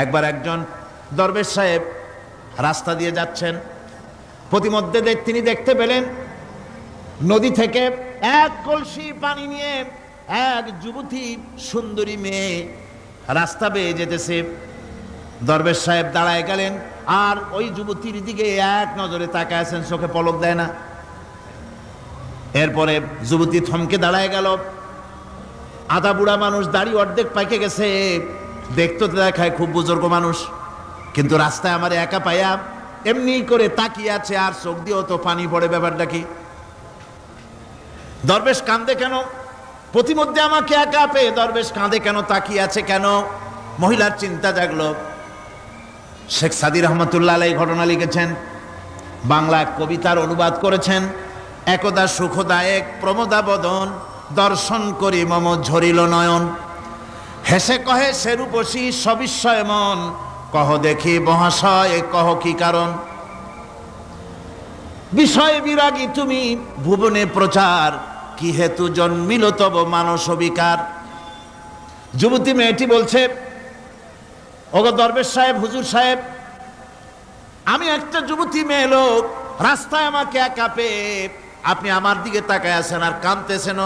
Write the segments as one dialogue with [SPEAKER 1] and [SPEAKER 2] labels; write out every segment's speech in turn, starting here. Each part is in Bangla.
[SPEAKER 1] একবার একজন দরবেশ সাহেব রাস্তা দিয়ে যাচ্ছেন, প্রতিমধ্যে তিনি দেখতে পেলেন নদী থেকে এক কলসি পানি নিয়ে এক যুবতী সুন্দরী মেয়ে রাস্তা বেয়ে যেতেছে। দরবেশ সাহেব দাঁড়ায় গেলেন আর ওই যুবতীর দিকে এক নজরে তাকায় আছেন, চোখে পলক দেয় না। এরপরে যুবতী থমকে দাঁড়ায় গেল। আধা বুড়া মানুষ, দাড়ি অর্ধেক পাইকে গেছে, দেখতে দেখায় খুব বুজুর্গ মানুষ, কিন্তু রাস্তায় আমার একা পাইয়া এমনি করে তাকিয়ে আছে আর চোখ দিয়েও তো পানি পড়ে। ব্যাপারটা কি? দরবেশ কাঁদে কেন? প্রতিমধ্যে আমাকে একা পেয়ে দরবেশ কাঁদে কেন, তাকিয়ে আছে কেন? মহিলার চিন্তা জাগলো। শেখ সাদি রহমতুল্লাহ আলাইহি ঘটনা লিখেছেন, বাংলা কবিতার অনুবাদ করেছেন। একদা সুখদায়ক প্রমোদা বদন, দর্শন করি মম ঝরিল নয়ন। হেসে কহে সে রূপসী সবিস্ময় মন, কহ দেখি মহাশয় কহ কি কারণ। বিষয় বিরাগী তুমি ভুবনে প্রচার, কি হেতু জন্মিল তব মানস বিকার। যুবতী মেয়েটি বলছে, ওগো দরবেশ সাহেব, হুজুর সাহেব, আমি একটা যুবতী মেয়ে লোক, রাস্তায় আমাকে একা পেয়ে আপনি আমার দিকে তাকায় আছেন আর কাঁদতেছেন।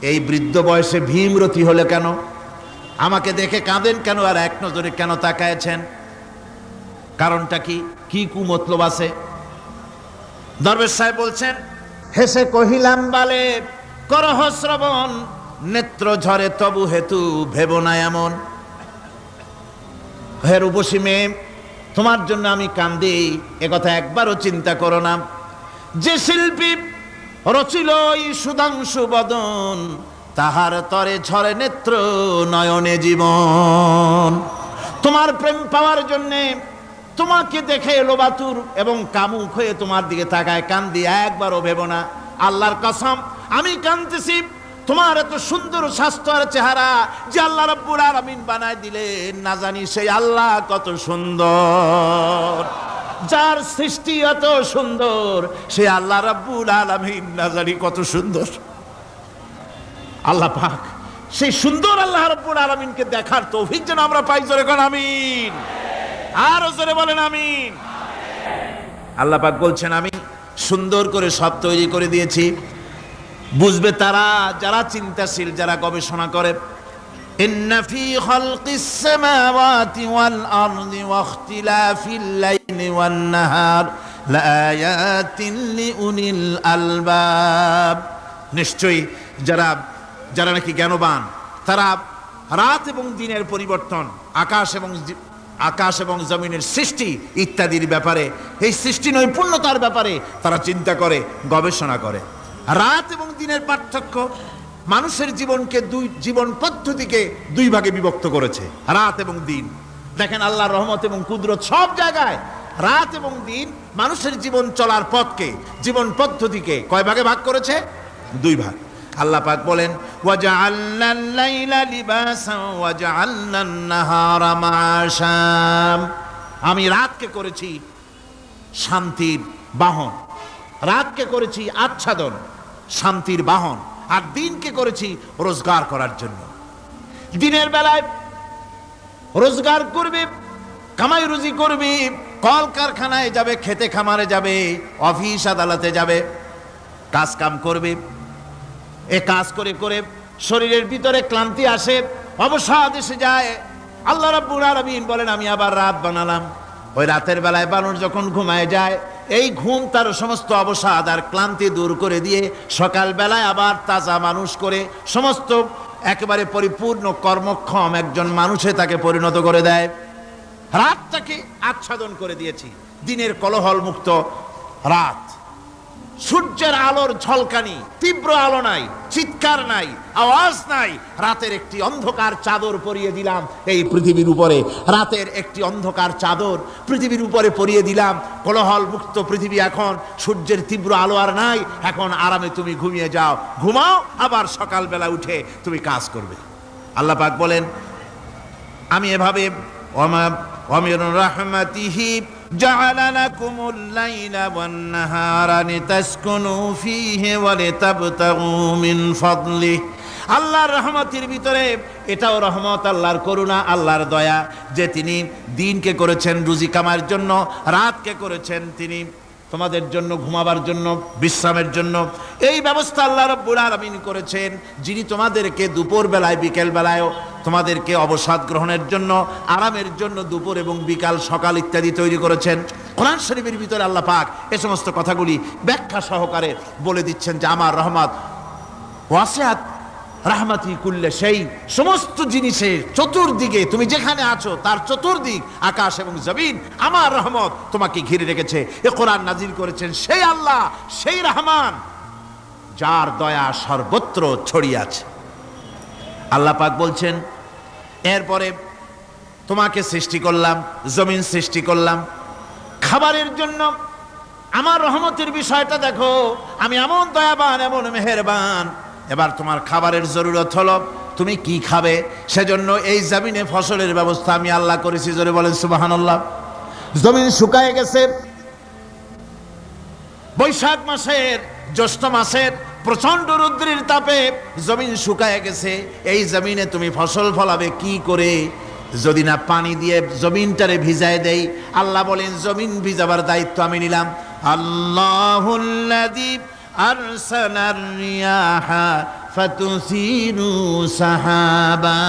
[SPEAKER 1] এই বৃদ্ধ বয়সে ভীমরতি হলে কেন? আমাকে দেখে কাঁদেন কেন আর এক নজরে কেন তাকায়ছেন? কারণটা কি? কি কুমতলব আছে? দরবেশ সাহেব বলছেন, হেসে কহিলাম বালে করহ শ্রবণ, নেত্র ঝরে তবু হেতু ভেব না এমন। হে রূপসী মেয়ে, তোমার জন্য আমি কান্দি, একথা একবারও চিন্তা করো না। যে শিল্পী রচিল এই সুধাংশু বদন, তাহার তরে ঝরে নেত্র নয়নে জীবন। তোমার প্রেম পাওয়ার জন্যে তোমাকে দেখে লোবাতুর এবং কামুক হয়ে তোমার দিকে তাকায় কান্দি, একবারও ভেব না। আল্লাহর কসম, আমি কাঁদতেছি তোমার এত সুন্দর স্বাস্থ্য আর চেহারা যে আল্লাহ রাব্বুল আলামিন বানায় দিলেন, না জানি সেই আল্লাহ কত সুন্দর। যার সৃষ্টি এত সুন্দর সে আল্লাহ রাব্বুল আলামিন না জানি কত সুন্দর। আল্লাহ পাক সেই সুন্দর আল্লাহ রাব্বুল আলামিনকে দেখার তৌফিক যেন আমরা পাই। জোরে কোন আমিন, আরো জোরে বলেন আমিন। আল্লাহ পাক বলছেন, আমি সুন্দর করে সব তৈরি করে দিয়েছি। বুঝবে তারা যারা চিন্তাশীল, যারা গবেষণা করে। ইন্না ফি খালকিস সামাওয়াতি ওয়াল আরদি ওয়া ইখতিলাফিল লাইলি ওয়ান নাহার লাআয়াতিন লিউলিল আলবাব। নিশ্চয়ই যারা নাকি জ্ঞানবান, তারা রাত এবং দিনের পরিবর্তন, আকাশ এবং জমিনের সৃষ্টি ইত্যাদির ব্যাপারে, এই সৃষ্টি নৈপুণ্যতার ব্যাপারে তারা চিন্তা করে, গবেষণা করে। রাত এবং দিনের পার্থক্য মানুষের জীবনকে জীবন পদ্ধতিকে দুই ভাগে বিভক্ত করেছে, রাত এবং দিন। দেখেন আল্লাহর রহমত এবং কুদরত সব জায়গায়। রাত এবং দিন মানুষের জীবন চলার পথকে, জীবন পদ্ধতিকে কয় ভাগে ভাগ করেছে? দুই ভাগ। আল্লাহ পাক বলেন, ওয়াজআলনাল লাইলা লিবাসান ওয়াজআলনান নাহারা মাআশা। আমি রাতকে করেছি শান্তির বাহন, রাতকে করেছি আচ্ছাদন, শান্তির বাহন, আর দিনকে করেছি রোজগার করার জন্য। দিনের বেলায় রোজগার করবে, কামাই রুজি করবে, কল কারখানায় যাবে, খেতে খামারে যাবে, অফিস আদালতে যাবে, কাজ কাম করবে। এ কাজ করে করে শরীরের ভিতরে ক্লান্তি আসে, অবসাদ এসে যায়। আল্লাহ রাব্বুল আলামিন বলেন, আমি আবার রাত বানালাম। ওই রাতের বেলায় মানুষ যখন ঘুমায় যায়, এই ঘুম তার সমস্ত অবসাদ আর ক্লান্তি দূর করে দিয়ে সকাল বেলায় আবার তাজা মানুষ করে সমস্ত একেবারে পরিপূর্ণ কর্মক্ষম একজন মানুষে তাকে পরিণত করে দেয়। রাতটাকে আচ্ছাদন করে দিয়েছি, দিনের কোলাহল মুক্ত রাত। সূর্যের আলোর ঝলকানি, তীব্র আলো নাই, চিৎকার নাই, আওয়াজ নাই। রাতের একটি অন্ধকার চাদর পরিয়ে দিলাম এই পৃথিবীর উপরে। রাতের একটি অন্ধকার চাদর পৃথিবীর উপরে পরিয়ে দিলাম। কোলাহল মুক্ত পৃথিবী। এখন সূর্যের তীব্র আলো আর নাই। এখন আরামে তুমি ঘুমিয়ে যাও, ঘুমাও, আবার সকালবেলা উঠে তুমি কাজ করবে। আল্লাহ পাক বলেন, আমি এভাবে ومن رحمته جعل لكم الليل والنهار لتسكنوا فيه ولتبتغوا من فضله। আল্লাহর রহমতের ভিতরে এটাও রহমত, আল্লাহর করুণা, আল্লাহর দয়া, যে তিনি দিনকে করেছেন রুজি কামার জন্য, রাতকে করেছেন তিনি তোমাদের জন্য ঘুমাবার জন্য, বিশ্রামের জন্য। এই ব্যবস্থা আল্লাহ রাব্বুল আলামিন করেছেন, যিনি তোমাদেরকে দুপুর বেলায় বিকেল বেলায়ও তোমাদেরকে অবসাদ গ্রহণের জন্য, আরামের জন্য দুপুর এবং বিকাল সকাল ইত্যাদি তৈরি করেছেন। কোরআন শরীফের ভিতরে আল্লাহ পাক এ সমস্ত কথাগুলি ব্যাখ্যা সহকারে বলে দিচ্ছেন যে আমার রহমত ওয়াসিআত রাহমাতি কুল্লে, সেই সমস্ত জিনিসের চতুর্দিকে তুমি যেখানে আছো তার চতুর্দিক আকাশ এবং জমিন আমার রহমত তোমাকে ঘিরে রেখেছে। এ কোরআন নাজিল করেছেন সেই আল্লাহ, সেই রহমান, যার দয়া সর্বত্র ছড়িয়ে আছে। আল্লাহ পাক বলছেন এরপরে তোমাকে সৃষ্টি করলাম, জমিন সৃষ্টি করলাম খাবারের জন্য। আমার রহমতের বিষয়টা দেখো, আমি এমন দয়াবান, এমন মেহেরবান। এবার তোমার খাবারের জরুরত হলো তুমি কি খাবে, সেজন্য এই জমিনে ফসলের ব্যবস্থা আমি আল্লাহ করেছি। জোরে বলেন সুবহানাল্লাহ। জমিন শুকায় গেছে, বৈশাখ মাসের জ্যৈষ্ঠ মাসের প্রচন্ড রৌদ্রের তাপে জমিন শুকায় গেছে। এই জমিনে তুমি ফসল ফলাবে কি করে, যদি না পানি দিয়ে জমিনটারে ভিজায় দেই। আল্লাহ বলেন জমিন ভিজাবার দায়িত্ব আমি নিলাম। আল্লাহুল্লাযী আরসালার রিয়াহা ফাতুসিরু সাহাবা,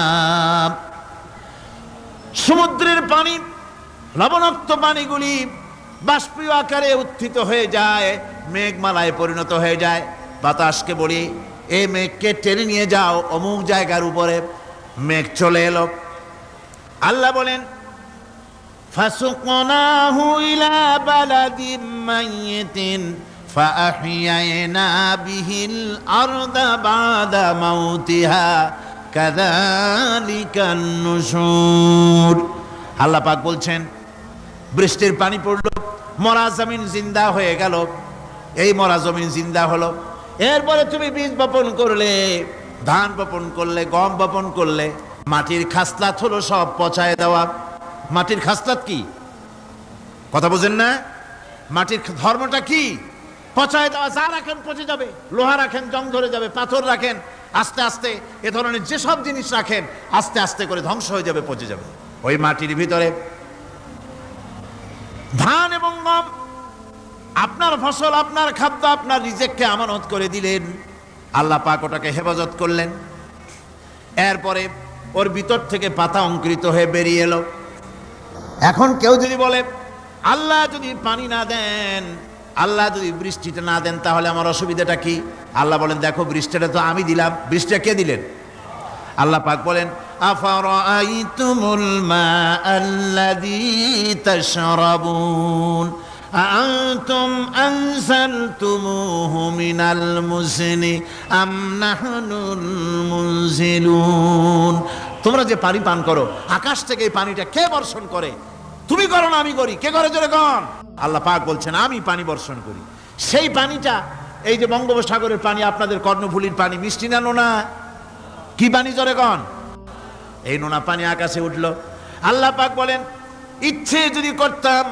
[SPEAKER 1] সমুদ্রের পানি, লবণাক্ত পানিগুলি বাষ্পীয় আকারে উত্থিত হয়ে যায়, মেঘমালায় পরিণত হয়ে যায়। বাতাসকে বলি এই মেঘকে টেনে নিয়ে যাও অমুক জায়গার উপরে, মেঘ চলে এলো। আল্লাহ বলেন ফাসুকনাহু ইলা বালাদিম মাইয়িতিন ফাআহইয়ানা বিহিল আরদা বাদা মাউতিহা কাযালিকান নুশুর। আল্লাহ পাক বলছেন বৃষ্টির পানি পড়লো, মরা জমিন জিন্দা হয়ে গেল। এই মরা জমিন জিন্দা হলো। এরপরে তুমি বীজ বপন করলে, ধান বপন করলে, গম বপন করলে, মাটির খাসলাত হলো সব পচায় দেওয়া। মাটির খাসলাত কি কথা বোঝেন না? মাটির ধর্মটা কি? পচায় দেওয়া। যা রাখেন পচে যাবে, লোহা রাখেন জং ধরে যাবে, পাথর রাখেন আস্তে আস্তে, এ ধরনের যেসব জিনিস রাখেন আস্তে আস্তে করে ধ্বংস হয়ে যাবে, পচে যাবে। ওই মাটির ভিতরে ধান এবং গম, আপনার ফসল, আপনার খাদ্য, আপনার রিজেককে আমানত করে দিলেন। আল্লাহ পাক ওটাকে হেফাজত করলেন। এরপরে ওর ভিতর থেকে পাতা অঙ্কুরিত হয়ে বেরিয়ে এলো। এখন কেউ যদি বলে আল্লাহ যদি পানি না দেন, আল্লাহ যদি বৃষ্টিটা না দেন, তাহলে আমার অসুবিধাটা কি? আল্লাহ বলেন দেখো বৃষ্টিটা তো আমি দিলাম। বৃষ্টিটা কে দিলেন? আল্লাহ পাক বলেন আফারাআইতুমুল মাআল্লাযী তাশরাবুন আআনতুম আনজালতুমুহু মিনাল মুজনি আম নাহনুল মুনজিলুন। তোমরা যে পানি পান করো, আকাশ থেকে এই পানিটা কে বর্ষণ করে? তুমি করো না আমি করি? কে করে জোরে কোন? আল্লাহ পাক বলছেন আমি পানি বর্ষণ করি। সেই পানিটা এই যে বঙ্গোপসাগরের পানি, আপনাদের কর্ণফুলীর পানি, মিষ্টি না নোনা? কি পানি জোরে কোন? এই নোনা পানি আকাশে উঠলো। আল্লাহ পাক বলেন ইচ্ছে যদি করতাম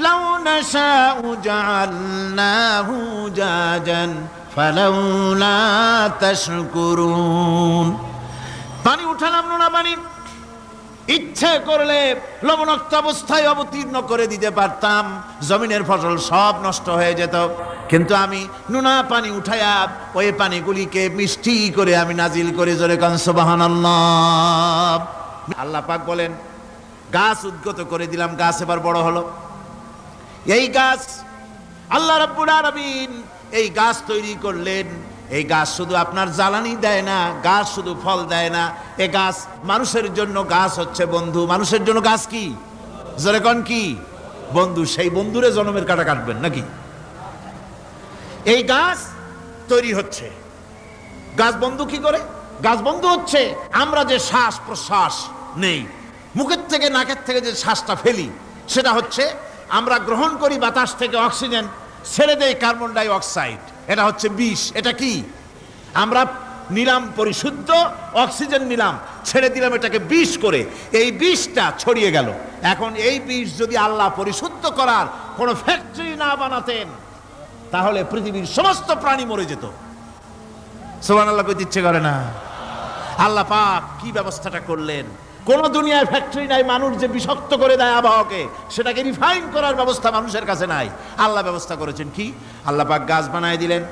[SPEAKER 1] লাউ নাশাউ জাআলনাহু জাজান ফালাউলা তাশকুরুন। পানি উঠালাম, নোনা পানি, ইচ্ছে করলে লবণাক্ত অবস্থায় অবতীর্ণ করে দিতে পারতাম, জমিনের ফসল সব নষ্ট হয়ে যেত। কিন্তু আমি নোনা পানি উঠায়া ওই পানিগুলিকে মিষ্টি করে আমি নাজিল করে জোরে কান সুবহানাল্লাহ। আল্লাহ পাক বলেন গাছ উদ্গত করে দিলাম, গাছ এবার বড় হলো। এই গাছ আল্লাহ রাব্বুল আলামিন এই গাছ তৈরি করলেন। এই গাছ শুধু আপনার জ্বালানি দেয় না, গাছ শুধু ফল দেয় না, এই গাছ মানুষের জন্য, গাছ হচ্ছে বন্ধু। মানুষের জন্য গাছ কি জোরে কোন? কি বন্ধু। সেই বন্ধুরে জন্মের কাটা কাটবেন নাকি? এই গাছ তৈরি হচ্ছে। গাছ বন্ধু কি করে? গাছ বন্ধু হচ্ছে আমরা যে শ্বাস প্রশ্বাস নেই, মুখের থেকে নাকের থেকে যে শ্বাসটা ফেলি, সেটা হচ্ছে আমরা গ্রহণ করি বাতাস থেকে অক্সিজেন, ছেড়ে দেয় কার্বন ডাই অক্সাইড। এটা হচ্ছে বিষ। এটা কি? আমরা নিলাম পরিশুদ্ধ অক্সিজেন, নিলাম, ছেড়ে দিলাম এটাকে বিষ করে। এই বিষটা ছড়িয়ে গেল। এখন এই বিষ যদি আল্লাহ পরিশুদ্ধ করার কোনো ফ্যাক্টরি না বানাতেন, তাহলে পৃথিবীর সমস্ত প্রাণী মরে যেত। সুবহানাল্লাহ কইতে ইচ্ছে করে না? আল্লাহ পাক কি ব্যবস্থাটা করলেন। কোন দুনিয়ায় ফ্যাক্টরি নাই মানুষ যে বিষাক্ত করে দেয় আবহাওয়াকে, সেটাকে রিফাইন করার ব্যবস্থা মানুষের কাছে নাই। আল্লাহ ব্যবস্থা করেছেন কি, আল্লাহ পাক গাছ বানায় দিলেন,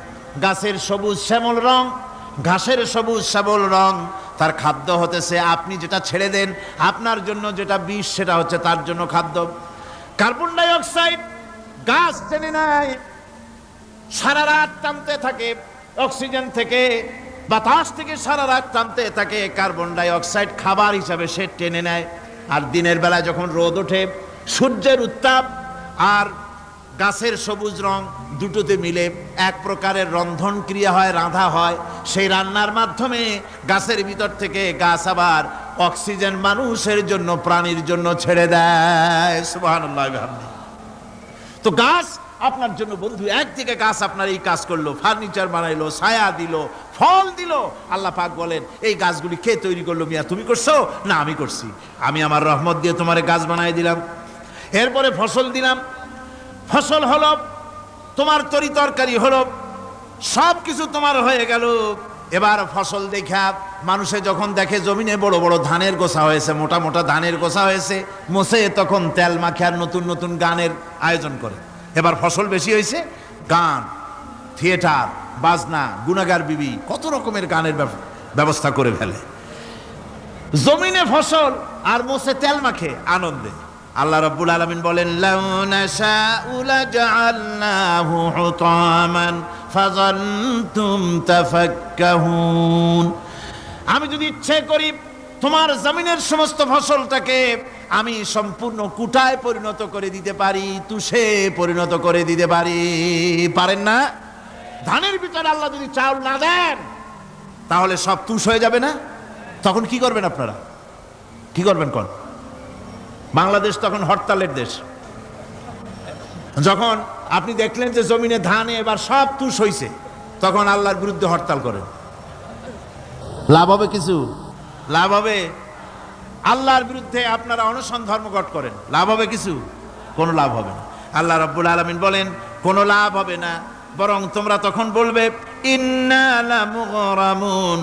[SPEAKER 1] গাছের সবুজ শ্যামল রং, ঘাসের সবুজ শ্যামল রং, তার খাদ্য হতেছে আপনি যেটা ছেড়ে দেন, আপনার জন্য যেটা বিষ সেটা হচ্ছে তার জন্য খাদ্য। কার্বন ডাই অক্সাইড গাছ টেনে নেয়, সারা রাত টানতে থাকে অক্সিজেন থেকে, বাতাস থেকে সারা রাত টানতে থাকে কার্বন ডাই অক্সাইড, খাবার হিসাবে সে টেনে নেয়। আর দিনের বেলায় যখন রোদ ওঠে, সূর্যের উত্তাপ আর গাছের সবুজ রং দুটোতে মিলে এক প্রকারের রন্ধন ক্রিয়া হয়, রাঁধা হয়। সেই রান্নার মাধ্যমে গাছের ভিতর থেকে গাছ আবার অক্সিজেন মানুষের জন্য, প্রাণীর জন্য ছেড়ে দেয়। সুবহানাল্লাহ। তো গাছ আপনার জন্য বন্ধু, একদিকে গাছ আপনার এই কাজ করলো, ফার্নিচার বানাইলো, ছায়া দিল, ফল দিল। আল্লাহ পাক বলেন এই গাছগুলি কে তৈরি করলো? মিয়া তুমি করছো? না আমি করছি। আমি আমার রহমত দিয়ে তোমারে গাছ বানাই দিলাম, এরপরে ফসল দিলাম, ফসল হলো, তোমার তরি তরকারি হলো, সব কিছু তোমার হয়ে গেল। এবার ফসল দেখা মানুষে যখন দেখে জমিনে বড় বড় ধানের গোছা হয়েছে, মোটা মোটা ধানের গোছা হয়েছে, মোছে তখন তেল মাখে আর নতুন নতুন গানের আয়োজন করে। এবার ফসল বেশি হয়েছে, গান, থিয়েটার, বাজনা, গুনাগার বিবি, কত রকমের গানের ব্যবস্থা করে ফেলে। জমিনে ফসল আর মোছে তেল মাখে আনন্দে। আল্লাহ রাব্বুল আলামিন বলেন লাউ নাশাউ লাজআলনাহু হুতামান ফাযানতুম তাফাক্কাহুন। আমি যদি ইচ্ছে করি তোমার জমিনের সমস্ত ফসলটাকে আমি সম্পূর্ণ কুটায় পরিণত করে দিতে পারি, তুষে পরিণত করে দিতে পারি। পারেন না? ধানের ভিতরে আল্লাহ যদি চাউল না দেন তাহলে সব তুষ হয়ে যাবে না? তখন কি করবেন আপনারা? কি করবেন? কোন বাংলাদেশ তখন হরতালের দেশ। যখন আপনি দেখলেন যে জমিনে ধানে এবার সব তুষ হইছে, তখন আল্লাহর বিরুদ্ধে হরতাল করেন। লাভ হবে কিছু? লাভ হবে? আল্লাহর বিরুদ্ধে আপনারা অনশন ধর্মঘট করেন, লাভ হবে কিছু? কোনো লাভ হবে না। আল্লাহ রাব্বুল আলামিন বলেন কোনো লাভ হবে না, বরং তোমরা তখন বলবে ইন্না লামুগরামুন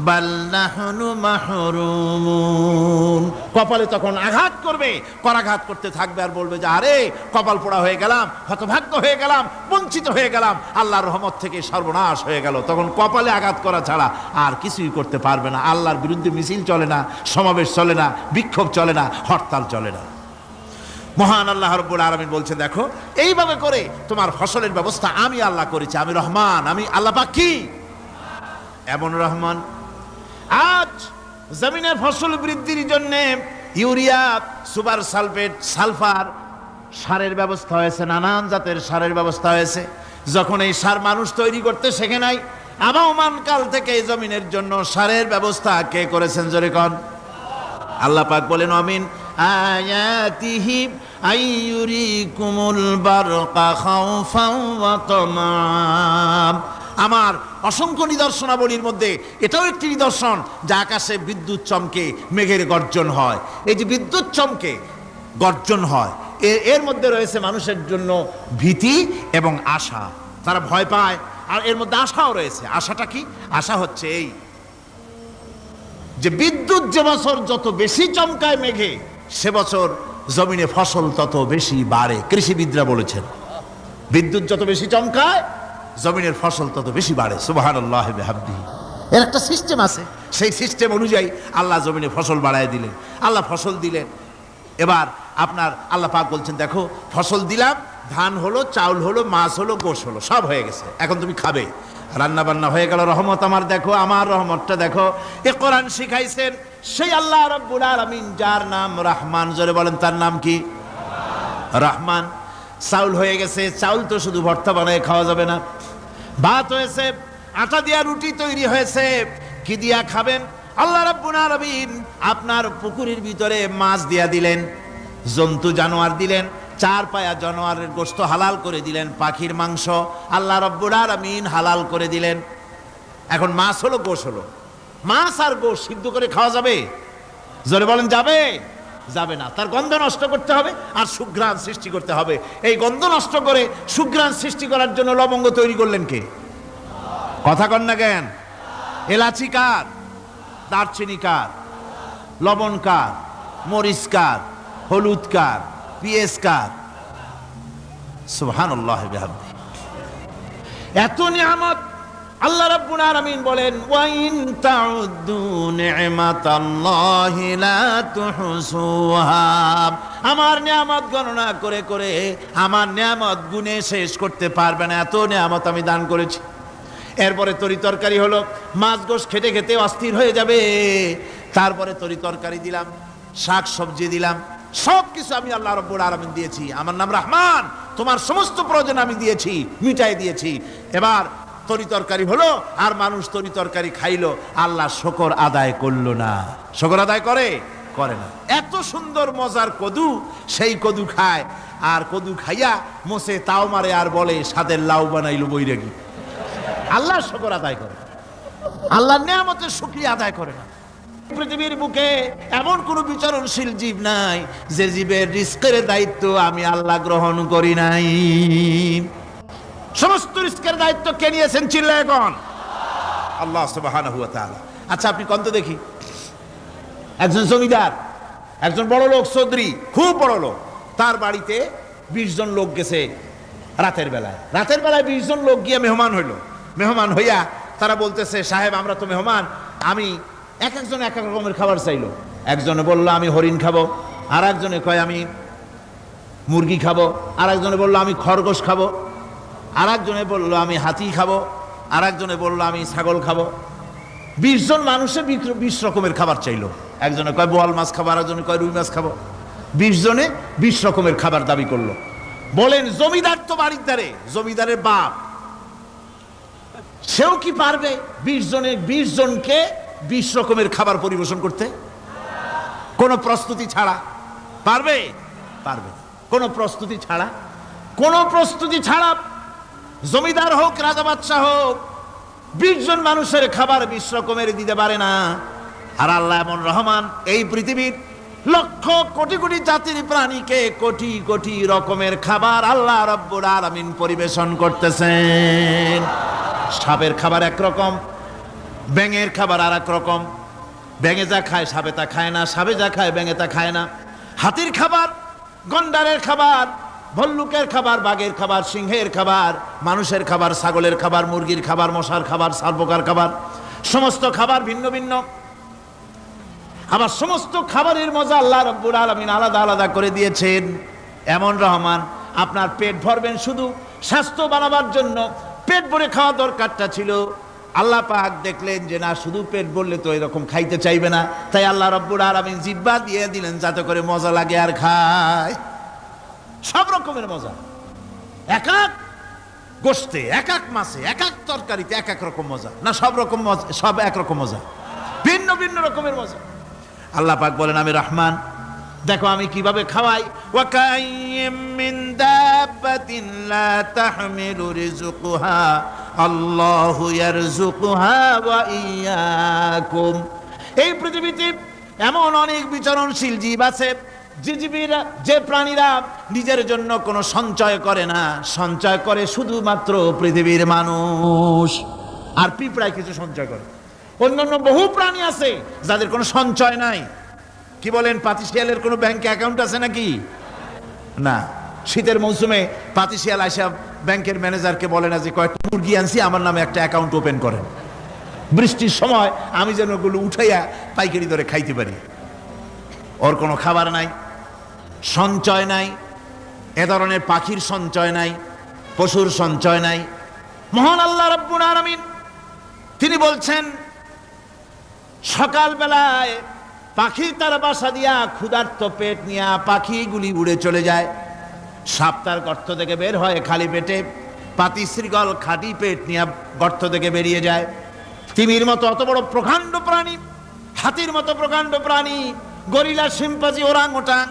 [SPEAKER 1] বাল নাহনু মাহরুমুন। কপালে তখন আঘাত করবে, করাঘাত করতে থাকবে আর বলবে যে আরে কপাল পোড়া হয়ে গেলাম, হতভাগ্য হয়ে গেলাম, বঞ্চিত হয়ে গেলাম, আল্লাহর রহমত থেকে সর্বনাশ হয়ে গেল। তখন কপালে আঘাত করা ছাড়া আর কিছুই করতে পারবে না। আল্লাহর বিরুদ্ধে মিছিল চলে না, সমাবেশ চলে না, বিক্ষোভ চলে না, হরতাল চলে না। মহান আল্লাহ রাব্বুল আলামিন বলছে দেখো এইভাবে করে তোমার ফসলের ব্যবস্থা আমি আল্লাহ করেছি। আমি রহমান, আমি আল্লাহ পাক কি এমন রহমান। আজ জমিনে ফসল বৃদ্ধির জন্য ইউরিয়া, সুপার সালফেট, সালফার সারের ব্যবস্থা হয়েছে, নানান জাতের সারের ব্যবস্থা হয়েছে। যখন এই সার মানুষ তৈরি করতে শেখে নাই, আবহমান কাল থেকে এই জমিনের জন্য সারের ব্যবস্থা কে করেছেন? জোরে কোন? আল্লাহ পাক বলেন আমিন আয়াতিহি আইয়ুরিকুমুল বারকা খাউফান ওয়া তামাম। আমার অসংখ্য নিদর্শনাবলীর মধ্যে এটাও একটি নিদর্শন যে আকাশে বিদ্যুৎ চমকে মেঘের গর্জন হয়। এই যে বিদ্যুৎ চমকে গর্জন হয়, এর মধ্যে রয়েছে মানুষের জন্য ভীতি এবং আশা। তারা ভয় পায় আর এর মধ্যে আশাও রয়েছে। আশাটা কি? আশা হচ্ছে এই যে বিদ্যুৎ যে বছর যত বেশি চমকায় মেঘে, সে বছর জমিনে ফসল তত বেশি বাড়ে। কৃষিবিদরা বলেছেন বিদ্যুৎ যত বেশি চমকায় জমিনের ফসল তত বেশি বাড়ে। সুবহানাল্লাহ বিহামদিহি। এর একটা সিস্টেম আছে, সেই সিস্টেম অনুযায়ী আল্লাহ জমিনে ফসল বাড়ায় দিলেন। আল্লাহ ফসল দিলেন। এবার আপনার আল্লাহ পাক বলছেন দেখো ফসল দিলাম, ধান হলো, চাউল হলো, মাছ হলো, গোশ হলো, সব হয়ে গেছে, এখন তুমি খাবে। রান্না বান্না হয়ে গেল, রহমত আমার দেখো, আমার রহমতটা দেখো। এ কোরআন শিখাইছেন সেই আল্লাহ রাব্বুল আলামিন যার নাম রহমান। জোরে বলেন তার নাম কি? রহমান। চাউল হয়ে গেছে, চাউল তো শুধু ভর্তা বানায় খাওয়া যাবে না, ভাত হয়েছে, আটা দিয়া রুটি তৈরি হয়েছে, কি দিয়া খাবেন? আল্লাহ রাব্বুল আলামিন আপনার পুকুরের ভিতরে মাছ দিয়া দিলেন, জন্তু জানোয়ার দিলেন, চার পায়া জানোয়ারের গোশত হালাল করে দিলেন, পাখির মাংস আল্লাহ রাব্বুল আলামিন হালাল করে দিলেন। এখন মাছ হলো, গোশ হলো, মাছ আর গোশ সিদ্ধ করে খাওয়া যাবে? জোরে বলেন যাবে? যাবে না। তার গন্ধ নষ্ট করতে হবে আর সুঘ্রাণ সৃষ্টি করতে হবে। এই গন্ধ নষ্ট করে সুঘ্রাণ সৃষ্টি করার জন্য লবঙ্গ তৈরি করলেন কে? কথা কন না কেন? এলাচি কার? দারচিনি কার, লবণ কার, মরিচ কার, হলুদ কার, পেঁয়াজ কার? সুবহানাল্লাহ বিহামদি। এত নিয়ামত আল্লাহ রাব্বুল আলামিন বলেন, ওয়া ইন তাউদ্দু নি'মাতাল্লাহি লা তুহসুহা। আমার নিয়ামত গণনা করে করে আমার নিয়ামত গুণে শেষ করতে পারবে না, এত নিয়ামত আমি দান করেছি। এরপরে তরি তরকারি হলো, মাছ গোশ খেতে খেতে অস্থির হয়ে যাবে, তারপরে তরি তরকারি দিলাম, শাক সবজি দিলাম, সব কিছু আমি আল্লাহ রাব্বুল আলামিন দিয়েছি। আমার নাম রহমান, তোমার সমস্ত প্রয়োজন আমি দিয়েছি, মিটাই দিয়েছি। এবার তরি তরকারি হলো, আর মানুষ তরি তরকারি খাইলো, আল্লাহ শুকর আদায় করলো না। শুকর আদায় করে না। এত সুন্দর মজার কদু, সেই কদু খায়, আর কদু খাইয়া মোসে তাও মারে, আর বলে স্বাদের লাউ বানাইলো বৈরাগী। আল্লাহ শুকর আদায় করে, আল্লাহর নিয়ামতের শুকরিয়া আদায় করে না। পৃথিবীর বুকে এমন কোন বিচরণশীল জীব নাই যে জীবের রিস্কের দায়িত্ব আমি আল্লাহ গ্রহণ করি নাই। সমস্ত রিস্কের দায়িত্ব কে নিয়েছেন? চিল্লায় এখন আল্লাহ সুবহানাহু ওয়া তাআলা। আচ্ছা আপনি কোন তো দেখি, একজন জমিদার, একজন বড় লোক, চৌধুরী, খুব বড় লোক, তার বাড়িতে 20 জন লোক গেছে রাতের বেলায়। 20 জন লোক গিয়ে মেহমান হইল। মেহমান হইয়া তারা বলতেছে, সাহেব আমরা তো মেহমান, আমি এক একজন এক এক রকমের খাবার চাইলো। একজনে বলল আমি হরিণ খাবো, আর একজনে কয় আমি মুরগি খাবো, আর একজনে বললো আমি খরগোশ খাবো, আর একজনে বললো আমি হাতি খাবো, আর একজনে বললো আমি ছাগল খাবো। 20 জন মানুষে 20 রকমের খাবার চাইলো। একজনে কয় বোয়াল মাছ খাবো, আর একজনে কয় রুই মাছ খাবো। 20 জনে 20 রকমের খাবার দাবি করলো। বলেন জমিদার তো বাড়ির ধারে, জমিদারের বাপ, সেও কি পারবে 20 জনকে 20 রকমের খাবার পরিবেশন করতে? কোন প্রস্তুতি ছাড়া পারবে? কোন প্রস্তুতি ছাড়া জমিদার হোক, রাজা বাদশাহ হোক, 20 জন মানুষের খাবার 20 রকমের দিতে পারে না। আর আল্লাহ এমন রহমান, এই পৃথিবীর লক্ষ কোটি কোটি জাতির প্রাণীকে কোটি কোটি রকমের খাবার আল্লাহ রাব্বুল আলামিন পরিবেশন করতেছেন। সাপের খাবার একরকম, ব্যাঙের খাবার আর এক রকম। ব্যাঙে যা খায় সাপে তা খায় না, সাপে যা খায় ব্যাঙে তা খায় না। হাতির খাবার, গন্ডারের খাবার, ভল্লুকের খাবার, বাঘের খাবার, সিংহের খাবার, মানুষের খাবার, ছাগলের খাবার, মুরগির খাবার, মশার খাবার, সারপোকার খাবার, সমস্ত খাবার ভিন্ন ভিন্ন। আবার সমস্ত খাবারের মজা আল্লাহ রাব্বুল আলামিন আলাদা আলাদা করে দিয়েছেন। এমন রহমান, আপনার পেট ভরবেন শুধু স্বাস্থ্য বানাবার জন্য, পেট ভরে খাওয়া দরকারটা ছিল। আল্লাহ পাক দেখলেন যে না, শুধু পেট ভরলে তো এরকম খাইতে চাইবে না, তাই আল্লাহ রাব্বুল আলামিন জিহ্বা দিয়ে দিলেন যাতে করে মজা লাগে আর খায়। সব রকমের মজা, এক এক গোশতে, এক এক মাছে, এক এক তরকারিতে এক এক রকম মজা। না সব রকম মজা, সব একরকম মজা, ভিন্ন ভিন্ন রকমের মজা। আল্লাহ পাক বলেন আমি রহমান, দেখো আমি কিভাবে খাওয়াই। ওয়া কাইয়্যিম মিন দাব্বাতিন লা তাহমিলু রিজকুহা আল্লাহু ইয়ারযুকুহা ওয়া ইয়্যাকুম। এই পৃথিবীতে এমন অনেক বিচরণশীল জীব আছে যে প্রাণীরা নিজের জন্য কোনো সঞ্চয় করে না, সঞ্চয় করে শুধুমাত্র পৃথিবীর মানুষ। আর পিঁপড়ায় কিছু সঞ্চয় করে। অন্যান্য বহু প্রাণী আছে যাদের কোনো সঞ্চয় নাই। কি বলেন, পাতিশিয়ালের কোনো ব্যাংকে অ্যাকাউন্ট আছে নাকি? না। শীতের মৌসুমে পাতিশিয়াল আইসা ব্যাংকের ম্যানেজারকে বলে না যে কয়েকটা মুরগি আনছি, আমার নামে একটা অ্যাকাউন্ট ওপেন করেন, বৃষ্টির সময় আমি যেন ওগুলো উঠাইয়া পাইকারি দরে খাইতে পারি। ওর কোনো খাবার নাই, সঞ্চয় নাই। এ ধরনের পাখির সঞ্চয় নাই, পশুর সঞ্চয় নাই। মহান আল্লাহ রাব্বুল আলামিন তিনি বলছেন, সকালবেলায় পাখি তার বাসা দিয়া ক্ষুধার্ত পেট নিয়ে পাখিগুলি উড়ে চলে যায়। সাপ তার গর্ত থেকে বের হয় খালি পেটে, পাতি শৃগল খাঁটি পেট নিয়ে গর্ত থেকে বেরিয়ে যায়। তিমির মতো অত বড় প্রকাণ্ড প্রাণী, হাতির মতো প্রকাণ্ড প্রাণী, গরিলা, শিম্পাঞ্জি, ওরাংওটাং,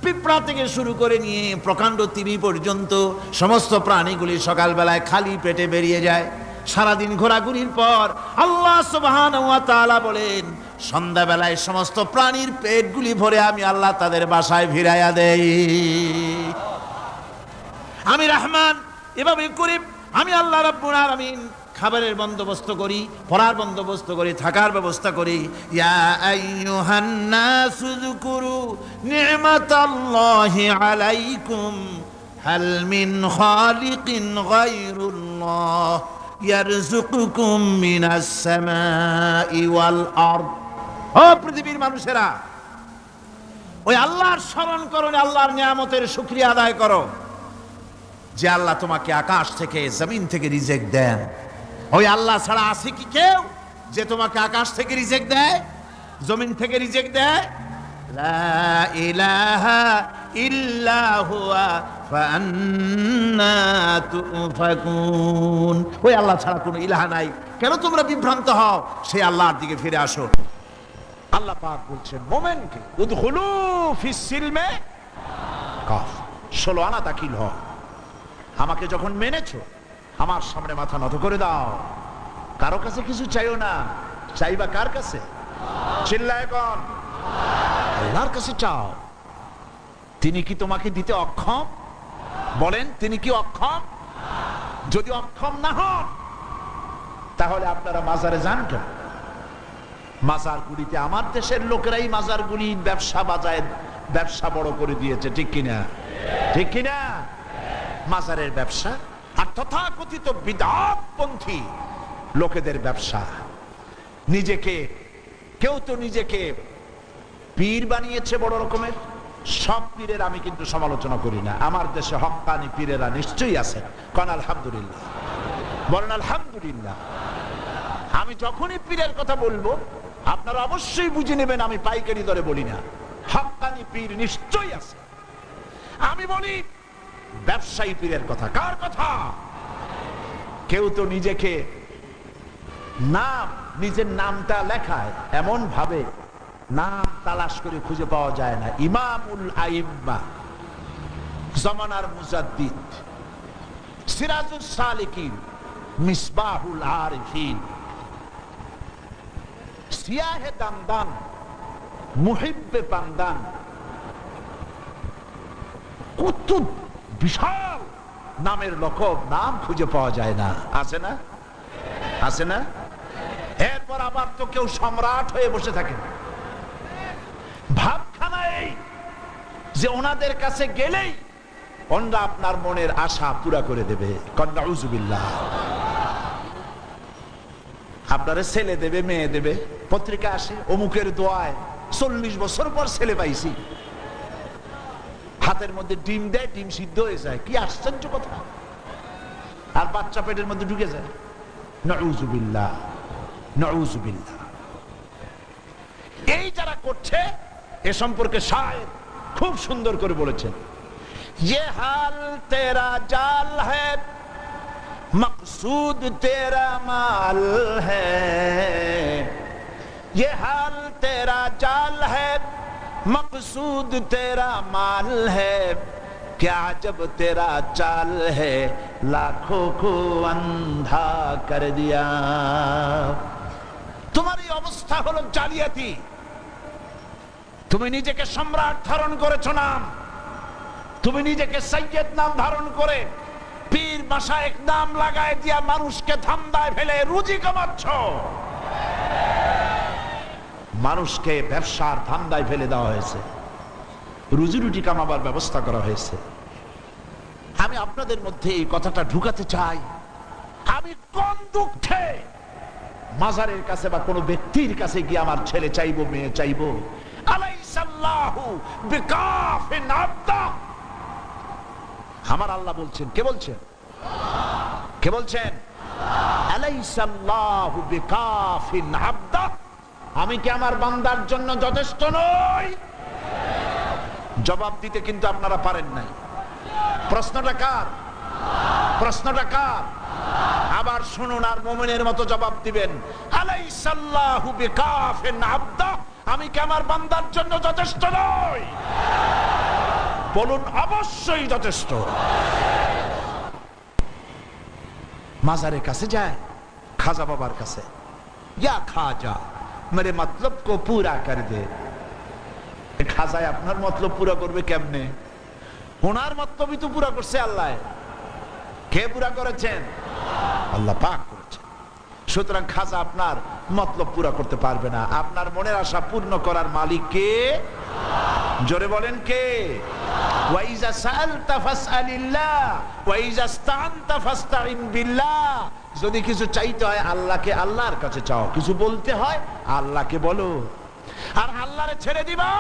[SPEAKER 1] পিঁপড়া থেকে শুরু করে নিয়ে প্রকাণ্ড তিমি পর্যন্ত সমস্ত প্রাণীগুলি সকালবেলায় খালি পেটে বেরিয়ে যায়। সারাদিন ঘোরাঘুরির পর আল্লাহ সুবহানাহু ওয়া তাআলা বলেন, সন্ধ্যাবেলায় সমস্ত প্রাণীর পেটগুলি ভরে আমি আল্লাহ তাদের বাসায় ফিরাইয়া দেই। আমি রহমান, এভাবে করে আমি আল্লাহ রাব্বুল আলামিন খাবারের বন্দোবস্ত করি, পড়ার বন্দোবস্ত করি, থাকার ব্যবস্থা করি। ইয়া আইয়ুহান নাসু যকুরু নি'মাতাল্লাহি আলাইকুম হাল মিন খালিকিন গায়রুল্লাহ ইয়ারযুকুকুম মিনাস সামাই ওয়াল আরদ। ও পৃথিবীর মানুষেরা, ওই আল্লাহর স্মরণ করো, আল্লাহর নিয়ামতের শুকরিয়া আদায় করো যে আল্লাহ তোমাকে আকাশ থেকে জমিন থেকে রিজিক দেন। ওই আল্লাহ ছাড়া আছে কি কেউ যে তোমাকে আকাশ থেকে রিজিক দেয়, জমিন থেকে রিজিক দেয়? লা ইলাহা ইল্লা হুয়া ফাআন্না তুফাকুন। ওই আল্লাহ ছাড়া কোনো ইলাহা নাই, কেন তোমরা বিভ্রান্ত হও? সেই আল্লাহর দিকে ফিরে আসো। আল্লাহ পাক বলছেন মোমেনকে উদখুলু ফিস সিলমে কাফ, 16 আনা দাখিল হও। আমাকে যখন মেনেছো, আমার সামনে মাথা নত করে দাও। কারো কাছে কিছু চাইও না, চাইবা কার কাছে? চিল্লায় কোন? আল্লাহর কাছে চাও। তিনি কি তোমাকে দিতে অক্ষম? বলেন, তিনি কি অক্ষম? যদি অক্ষম না হন তাহলে আপনারা মাজারে যান কেন? মাজারগুলিতে আমার দেশের লোকেরাই মাজারগুলি ব্যবসা বড় করে দিয়েছে, ঠিক কিনা? ঠিক কিনা? মাজারের ব্যবসা আর তথাকথিত বিদআতপন্থী লোকেদের ব্যবসা। কেউ তো নিজেকে পীর বানিয়েছে বড় রকমের। সব পীরের আমি কিন্তু সমালোচনা করি না, আমার দেশে হক্কানি পীরেরা নিশ্চয়ই আছে। কারণ আলহামদুলিল্লাহ, বলেন আলহামদুলিল্লাহ। আমি যখনই পীরের কথা বলবো আপনারা অবশ্যই বুঝে নেবেন আমি পাইকারি দরে বলি না, হক্কানি পীর নিশ্চয়ই আছে। আমি বলি ব্যবসায়ী পীরের কথা। কার কথা? কেউ তো নিজের নামটা লেখায় এমন ভাবে নাম তালাশ করে খুঁজে পাওয়া যায় না। ইমামুল আইম্মা, জামানার মুজাদ্দিদ, সিরাজুস সালিকিন, মিসবাহুল আরিফিন, সিয়াহে দামদান, মুহিব্বে পান্দান, কত বিশাল নামের লকব, নাম খুঁজে পাওয়া যায় না। আছে না? আছে না? এরপর আবার তো কেউ সম্রাট হয়ে বসে থাকে। ভাবখানা এই যে ওনাদের কাছে গেলেই ওনারা আপনার মনের আশা পুরা করে দেবে। নাউজুবিল্লাহ। আপনারা ছেলে দেবে, মেয়ে দেবে, পত্রিকা আসে অমুকের দোয়ায় 40 বছর পর ছেলে পাইছি। হাতের মধ্যে ডিম দেয়, ডিম সিদ্ধ হয়ে যায়। কি আশ্চর্য কথা! আর বাচ্চা পেটের মধ্যে ঢুকে যায়। নাউজুবিল্লাহ, নাউজুবিল্লাহ। এই যারা করছে এ সম্পর্কে শায়ের খুব সুন্দর করে বলেছেন, ये हाल तेरा जाल है मकसूद तेरा माल है, ये हाल तेरा जाल है मकसूद तेरा माल है, क्या जब तेरा चाल है लाखों को अंधा कर दिया। तुम्हारी अवस्था হলো জালিয়াতি। তুমি নিজেকে সম্রাট ধারণ করেছো নাম, তুমি নিজেকে সৈয়দ নাম ধারণ করে পীর মাশায়েখ নাম লাগায় দিয়া মানুষকে ধান্দায় ফেলে রুজি কামাচ্ছ। মানুষকে ব্যবসার ধান্দায় ফেলে দেওয়া হয়েছে, রুজি রুটি কামাবার ব্যবস্থা করা হয়েছে। আমি আপনাদের মধ্যে এই কথাটা ঢুকাতে চাই। আমি কোন দুঃখে মাজারের কাছে বা কোনো ব্যক্তির কাছে গিয়ে আমার ছেলে চাইবো, মেয়ে চাইবো? আলাইসাল্লাহু বিকাফিন আবদা। আমার আল্লাহ বলছেন, কে বলছেন? কে বলছেন? আলাইসাল্লাহু বিকাফিন আবদা। আমি কি আমার বান্দার জন্য যথেষ্ট নই? জবাব দিতে কিন্তু আপনারা পারেন নাই। প্রশ্নটা কার? প্রশ্নটা কার? আবার শুনুন আর মুমিনের মতো জবাব দিবেন। আলাইসাল্লাহু বিকাফিন আবদা। আমি কি আমার বান্দার জন্য যথেষ্ট নই? বলুন অবশ্যই যথেষ্ট। মাজারের কাছে যায়, খাজা বাবার কাছে, ইয়া খাজা মেরে মতলব কো পুরা কর দে। খাজায় আপনার মতলব পুরা করবে কেমনে? ওনার মতলবই তো পুরা করছে আল্লাহ। কে পুরা করেছেন? আল্লাহ পাক করেছেন। সুতরাং খাজা আপনার মতলব পুরা করতে পারবে না। আপনার মনের আশা পূর্ণ করার মালিক কে? জোরে বলেন কে? ওয়াইজা সাআলতা ফাসআলিল্লাহ ওয়াইজা ইসতাআনতা ফাসতাইন বিল্লাহ। যদি কিছু চাইতে হয় আল্লাহকে, আল্লাহর কাছে চাও। কিছু বলতে হয় আল্লাহকে বলো। আর আল্লাহরে ছেড়ে দিবা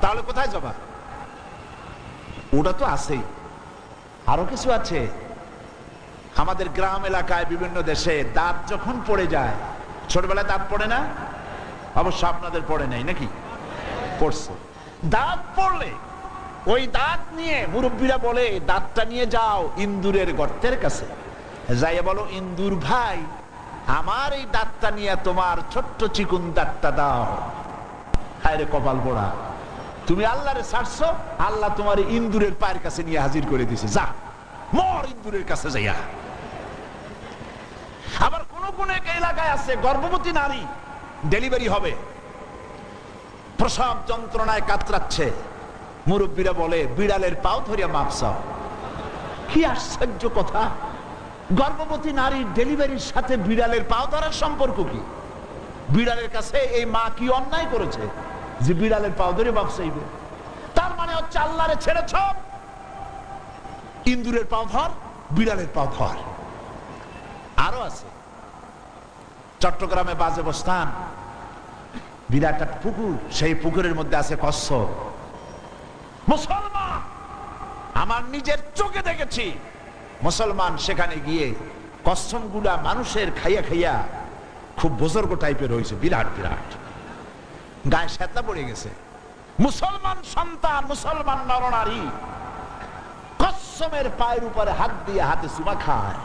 [SPEAKER 1] তাহলে কোথায় যাবা? ওটা তো আছেই, আরো কিছু আছে। আমাদের গ্রাম এলাকায় বিভিন্ন দেশে দাঁত যখন পড়ে যায়, ছোটবেলায় দাঁত পড়ে না? অবশ্য আপনাদের পড়ে নাই নাকি? পড়ছে। দাঁত পড়লে ওই দাঁত নিয়ে মুরব্বীরা বলে দাঁতটা নিয়ে যাও ইন্দুরের গর্তের কাছে, যাইয়া বলো ইন্দুর ভাই আমার এই দাঁতটা নিয়ে তোমার ছোট্ট চিকুন দাঁতটা দাও। হায় রে কপাল পোড়া, তুমি আল্লাহরে ছাড়ছো, আল্লাহ তোমার ইন্দুরের পায়ের কাছে নিয়ে হাজির করে দিছে। যা মর ইন্দুরের কাছে যাইয়া। আবার কোন কোন এলাকায় আছে গর্ভবতী নারী ডেলিভারি হবে, প্রসব যন্ত্রণায় কাতরাচ্ছে, মুরব্বীরা বলে বিড়ালের পাও ধরিয়া মাপ চাও। কি আশ্চর্য কথা! গর্ভবতী নারীর ডেলিভারির সাথে বিড়ালের পাও ধরার সম্পর্ক কি? বিড়ালের কাছে এই মা কি অন্যায় করেছে যে বিড়ালের পাও ধরে মাপ চাইবে? তার মানে হচ্ছে আল্লাহরে ছেড়েছ, ইন্দুরের পাও ধর, বিড়ালের পাও ধর। আরো আছে চট্টগ্রামে বাজে বস্তান, বিরাট একটা পুকুর, সেই পুকুরের মধ্যে আছে কচ্ছপ। মুসলমান, আমার নিজের চোখে দেখেছি মুসলমান সেখানে গিয়ে কচ্ছপ গুলা মানুষের খাইয়া খাইয়া খুব বুজুর্গ টাইপের হয়েছে, বিরাট বিরাট, গায়ে শ্বেতা পড়ে গেছে। মুসলমান সন্তান, মুসলমান নরনারী কচ্ছপের পায়ের উপরে হাত দিয়ে হাতে চুমা খায়।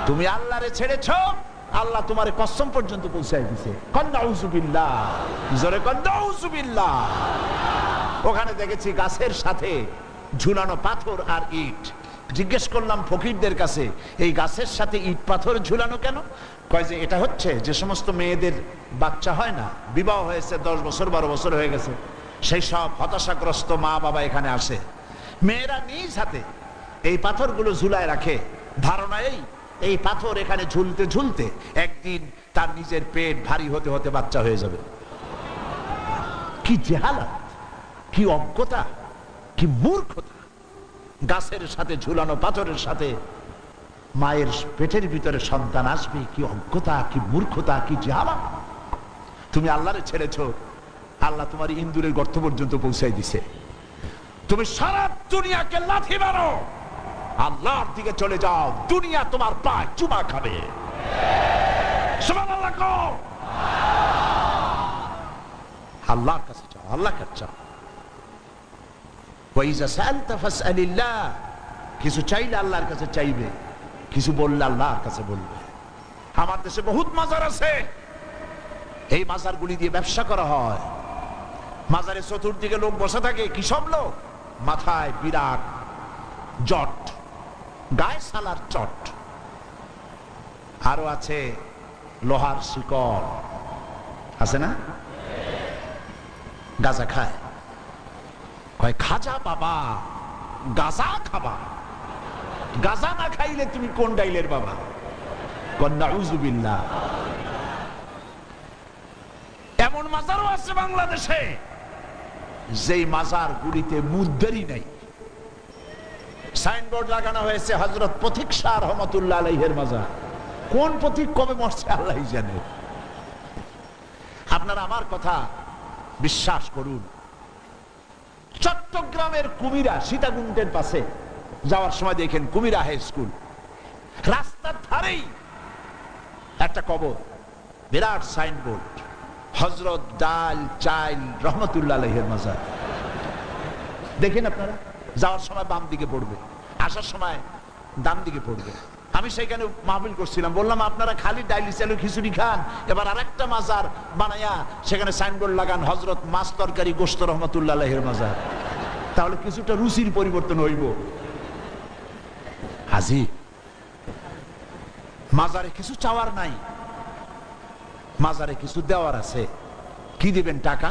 [SPEAKER 1] তুমি আল্লাহরে ছেড়েছ, আল্লাহ তোমার কসম পর্যন্ত পৌঁছায় দিছে। নাউযুবিল্লাহ, জোরে নাউযুবিল্লাহ। ওখানে দেখেছি গাছের সাথে ঝুলানো পাথর আর ইট। জিজ্ঞেস করলাম ফকিরদের কাছে, এই গাছের সাথে ইট পাথর ঝুলানো কেন? কয় যে এটা হচ্ছে যে সমস্ত মেয়েদের বাচ্চা হয় না, বিবাহ হয়েছে 10 বছর 12 বছর হয়ে গেছে, সেই সব হতাশাগ্রস্ত মা বাবা এখানে আসে, মেয়েরা নিজ হাতে এই পাথরগুলো ঝুলায় রাখে, ধারণা এই পাথর এখানে ঝুলতে ঝুলতে একদিন তার নিজের পেট ভারী হতে হতে বাচ্চা হয়ে যাবে। কি জেহালাত, কি অজ্ঞতা, কি মূর্খতা! গাছের সাথে ঝুলানো পাথরের সাথে মায়ের পেটের ভিতরে সন্তান আসবে, কি অজ্ঞতা, কি মূর্খতা, কি জেহালাত! তুমি আল্লাহরে ছেড়েছো, আল্লাহ তোমার ইন্দুরের গর্ত পর্যন্ত পৌঁছাই দিছে। তুমি সারা দুনিয়াকে লাথি মারো, আল্লাহর দিকে চলে যাও, দুনিয়া তোমার পায়ে চুমা খাবে। সুবহানাল্লাহ কও। আল্লাহর কাছে যাও, আল্লাহর কাছে যাও। ওয়াইজা সাআলতা ফাসআলিল্লাহ, কিছু চাইলে আল্লাহর কাছে চাইবে, কিছু বললে আল্লাহর কাছে বলবে। আমার দেশে বহুত মাজার আছে, এই মাজারগুলি দিয়ে ব্যবসা করা হয়। মাজারের চতুর্দিকে লোক বসে থাকে, কি সব লোক, মাথায় বিরাট জট, গায়ে সালার চট, আরো আছে লোহার শিকল, আছে না? গাঁজা খায়। কয় খাজা বাবা গাঁজা খাবা, গাঁজা না খাইলে তুমি কোন ডাইলের বাবা? নাউযুবিল্লাহ। এমন মাজারও আছে বাংলাদেশে যেই মাজার গুলিতে মুদ্দারি নাই, সাইনবোর্ড লাগানো হয়েছে হযরত পথিক শাহ রহমাতুল্লাহ আলাইহির মাজার। কোন পথিক কবে মরছে আল্লাহই জানে। আপনারা আমার কথা বিশ্বাস করুন, চট্টগ্রামের কুমিরা সীতাকুণ্ডের পাশে যাওয়ার সময় দেখেন কুমিরা হাই স্কুল, রাস্তার ধারেই একটা কবর, বিরাট সাইনবোর্ড, হযরত ডাল চাইল রহমাতুল্লাহ আলাইহির মাজার। দেখেন আপনারা, যাওয়ার সময় বাম দিকে পড়বে, আসার সময় ডান দিকে পড়বে। আমি সেখানে মাহফিল করছিলাম, বললাম আপনারা খালি ডাইলি চালু খিচুড়ি খান, এবার আরেকটা মাজার বানায়া সেখানে সাইনবোর্ড লাগান হযরত মাছ তরকারি গোশত রহমাতুল্লাহ আলাইহির মাজার, তাহলে কিছুটা রুচির পরিবর্তন হইব। হাজি মাজারে কিছু চাওয়ার নাই, মাজারে কিছু দেওয়ার আছে। কি দিবেন? টাকা?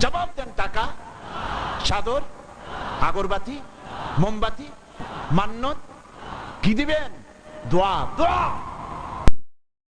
[SPEAKER 1] জবাব দেন। টাকা, চাদর, আগরবাতি, মোমবাতি, মান্নত, কি দিবেন? দোয়া। দোয়া